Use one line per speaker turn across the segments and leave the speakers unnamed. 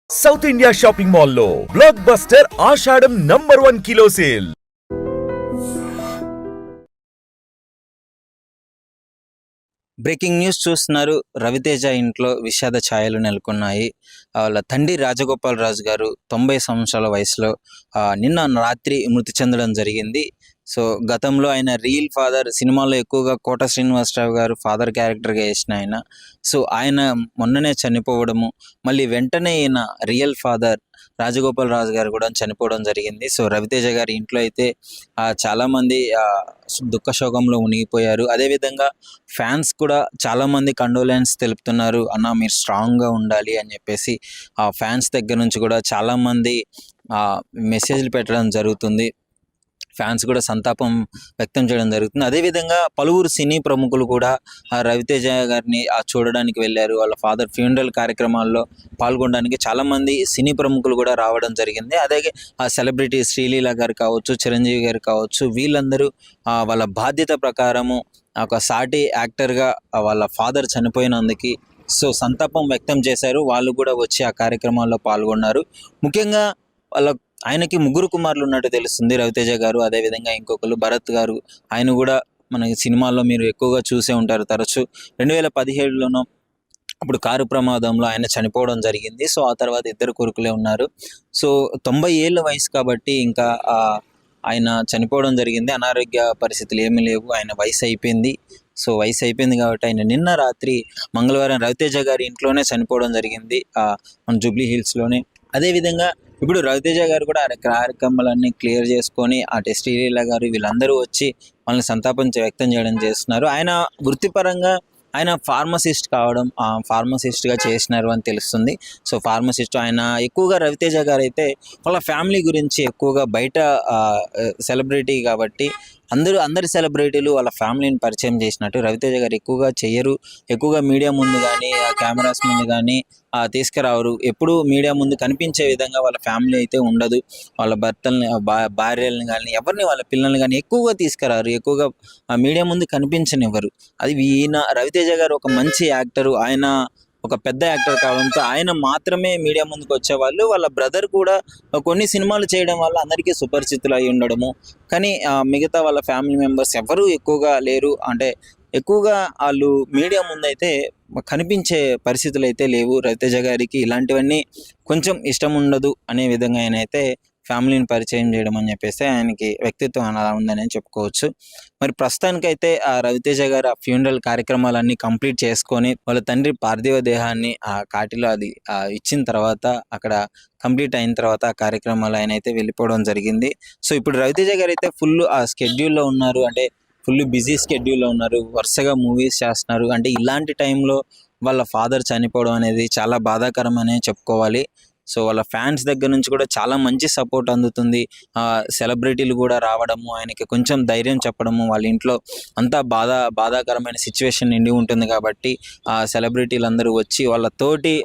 South India shopping మాల్లో block buster ఆషాఢం #1 kilo sale.
Breaking news చూస్తున్నారు. రవితేజ ఇంట్లో విషాద ఛాయలు నెలకొన్నాయి. వాళ్ళ తండ్రి రాజగోపాల్ రాజు గారు 90 సంవత్సరాల వయసులో నిన్న రాత్రి మృతి చెందడం జరిగింది. సో గతంలో ఆయన రియల్ ఫాదర్ సినిమాలో ఎక్కువగా కోట శ్రీనివాసరావు గారు ఫాదర్ క్యారెక్టర్గా వేసిన ఆయన. సో ఆయన మొన్ననే చనిపోవడము, మళ్ళీ వెంటనే ఈయన రియల్ ఫాదర్ రాజగోపాల్ రాజు గారు కూడా చనిపోవడం జరిగింది. సో రవితేజ గారి ఇంట్లో అయితే చాలామంది దుఃఖ శోకంలో మునిగిపోయారు. అదేవిధంగా ఫ్యాన్స్ కూడా చాలామంది కండోలెన్స్ తెలుపుతున్నారు. అన్న మీరు స్ట్రాంగ్గా ఉండాలి అని చెప్పేసి ఆ ఫ్యాన్స్ దగ్గర నుంచి కూడా చాలామంది మెసేజ్లు పెట్టడం జరుగుతుంది. ఫ్యాన్స్ కూడా సంతాపం వ్యక్తం చేయడం జరుగుతుంది. అదేవిధంగా పలువురు సినీ ప్రముఖులు కూడా రవితేజ గారిని చూడడానికి వెళ్ళారు. వాళ్ళ ఫాదర్ ఫ్యూనరల్ కార్యక్రమాల్లో పాల్గొనడానికి చాలామంది సినీ ప్రముఖులు కూడా రావడం జరిగింది. అలాగే ఆ సెలబ్రిటీ శ్రీలీల గారు కావచ్చు, చిరంజీవి గారు కావచ్చు, వీళ్ళందరూ వాళ్ళ బాధ్యత ప్రకారము ఒక సాటి యాక్టర్గా వాళ్ళ ఫాదర్ చనిపోయినందుకు సో సంతాపం వ్యక్తం చేశారు. వాళ్ళు కూడా వచ్చి ఆ కార్యక్రమాల్లో పాల్గొన్నారు. ముఖ్యంగా ఆయనకి 3 కుమారులు ఉన్నట్టు తెలుస్తుంది. రవితేజ గారు, అదేవిధంగా ఇంకొకరు భరత్ గారు. ఆయన కూడా మనకి సినిమాల్లో మీరు ఎక్కువగా చూసే ఉంటారు తరచు. 2017లోనో అప్పుడు కారు ప్రమాదంలో ఆయన చనిపోవడం జరిగింది. సో ఆ తర్వాత 2 కొడుకులే ఉన్నారు. సో 90 ఏళ్ళ వయసు కాబట్టి ఇంకా ఆయన చనిపోవడం జరిగింది. అనారోగ్య పరిస్థితులు ఏమీ లేవు. ఆయన వయసు అయిపోయింది. సో వయసు అయిపోయింది కాబట్టి ఆయన నిన్న రాత్రి మంగళవారం రవితేజ గారి ఇంట్లోనే చనిపోవడం జరిగింది, మన జూబ్లీ హిల్స్లోనే. అదేవిధంగా ఇప్పుడు రవితేజ గారు కూడా ఆ కార్యక్రమాలన్నీ క్లియర్ చేసుకొని శ్రీలీల గారు వీళ్ళందరూ వచ్చి వాళ్ళని సంతాపం వ్యక్తం చేయడం చేస్తున్నారు. ఆయన వృత్తిపరంగా ఆయన ఫార్మసిస్ట్ కావడం, ఫార్మసిస్ట్గా చేసినారు అని తెలుస్తుంది. సో ఫార్మసిస్ట్ ఆయన ఎక్కువగా రవితేజ గారు అయితే వాళ్ళ ఫ్యామిలీ గురించి ఎక్కువగా బయట సెలబ్రిటీ కాబట్టి అందరి సెలబ్రిటీలు వాళ్ళ ఫ్యామిలీని పరిచయం చేసినట్టు రవితేజ గారు ఎక్కువగా చెయ్యరు. ఎక్కువగా మీడియా ముందు కానీ కెమెరాస్ ముందు కానీ తీసుకురావరు. ఎప్పుడు మీడియా ముందు కనిపించే విధంగా వాళ్ళ ఫ్యామిలీ అయితే ఉండదు. వాళ్ళ భర్తల్ని భార్యలను కానీ ఎవరిని వాళ్ళ పిల్లల్ని కానీ ఎక్కువగా తీసుకురారు. ఎక్కువగా మీడియా ముందు కనిపించనివ్వరు. అది ఈయన రవితేజ గారు ఒక మంచి యాక్టరు. ఆయన ఒక పెద్ద యాక్టర్ కావడంతో ఆయన మాత్రమే మీడియా ముందుకు వచ్చేవాళ్ళు. వాళ్ళ బ్రదర్ కూడా కొన్ని సినిమాలు చేయడం వల్ల అందరికీ సుపరిచితులు అయి ఉండడము. కానీ మిగతా వాళ్ళ ఫ్యామిలీ మెంబర్స్ ఎవరు ఎక్కువగా లేరు. అంటే ఎక్కువగా వాళ్ళు మీడియా ముందైతే కనిపించే పరిస్థితులు అయితే లేవు. రవితేజ గారికి ఇలాంటివన్నీ కొంచెం ఇష్టం ఉండదు అనే విధంగా ఆయన అయితే ఫ్యామిలీని పరిచయం చేయడం అని చెప్పేసి ఆయనకి వ్యక్తిత్వం అలా ఉందని చెప్పుకోవచ్చు. మరి ప్రస్తుతానికైతే ఆ రవితేజ గారు ఆ ఫ్యూనరల్ కార్యక్రమాలన్నీ కంప్లీట్ చేసుకొని వాళ్ళ తండ్రి పార్థివ దేహాన్ని ఆ కాటిలో అది ఇచ్చిన తర్వాత అక్కడ కంప్లీట్ అయిన తర్వాత ఆ కార్యక్రమాలు ఆయన అయితే వెళ్ళిపోవడం జరిగింది. సో ఇప్పుడు రవితేజ గారు అయితే ఫుల్ ఆ స్కెడ్యూల్లో ఉన్నారు. అంటే ఫుల్ బిజీ స్కెడ్యూల్లో ఉన్నారు. వరుసగా మూవీస్ చేస్తున్నారు. అంటే ఇలాంటి టైంలో వాళ్ళ ఫాదర్ చనిపోవడం అనేది చాలా బాధాకరం అనే చెప్పుకోవాలి. సో వాళ్ళ ఫ్యాన్స్ దగ్గర నుంచి కూడా చాలా మంచి సపోర్ట్ అందుతుంది. సెలబ్రిటీలు కూడా రావడము, ఆయనకి కొంచెం ధైర్యం చెప్పడము, వాళ్ళ ఇంట్లో అంతా బాధాకరమైన సిచ్యువేషన్ నిండి ఉంటుంది కాబట్టి ఆ సెలబ్రిటీలు అందరూ వచ్చి వాళ్ళ తోటి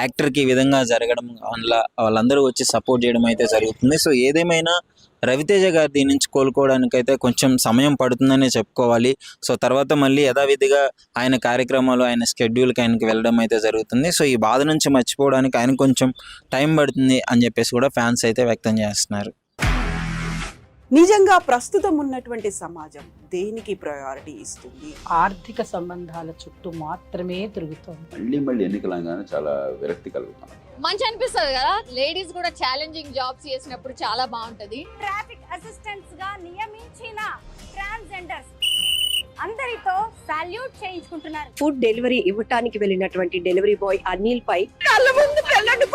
యాక్టర్కి ఈ విధంగా జరగడం వల్ల వాళ్ళందరూ వచ్చి సపోర్ట్ చేయడం అయితే జరుగుతుంది. సో ఏదేమైనా రవితేజ గారు దీని నుంచి కోలుకోవడానికైతే కొంచెం సమయం పడుతుందనే చెప్పుకోవాలి. సో తర్వాత మళ్ళీ యథావిధిగా ఆయన కార్యక్రమాలు, ఆయన స్కెడ్యూల్కి ఆయనకి వెళ్ళడం అయితే జరుగుతుంది. సో ఈ బాధ నుంచి మర్చిపోవడానికి ఆయన కొంచెం టైం పడుతుంది అని చెప్పేసి కూడా ఫ్యాన్స్ అయితే వ్యక్తం చేస్తున్నారు.
నిజంగా ప్రస్తుతం ఉన్నటువంటి సమాజం దేనికి ప్రయారిటీ ఇస్తుంది?
ఆర్థిక సంబంధాల చుట్టూ మాత్రమే తిరుగుతుంది.
మళ్ళీ ఎన్నికలంగానే చాలా విరక్తి కలుగుతాం.
మంచి అనిపిస్తుంది కదా, లేడీస్ కూడా ఛాలెంజింగ్ జాబ్స్ చేసినప్పుడు చాలా బాగుంటది.
ట్రాఫిక్ అసిస్టెంట్స్ గా నియమించిన ట్రాన్స్జెండర్స్ అందరితో సాల్యూట్ చేయించుకుంటున్నారు.
ఫుడ్ డెలివరీ ఇవ్వటానికి వెళ్ళినటువంటి డెలివరీ బాయ్ అనిల్ పై
కళ్ళ ముందు పెళ్ళండి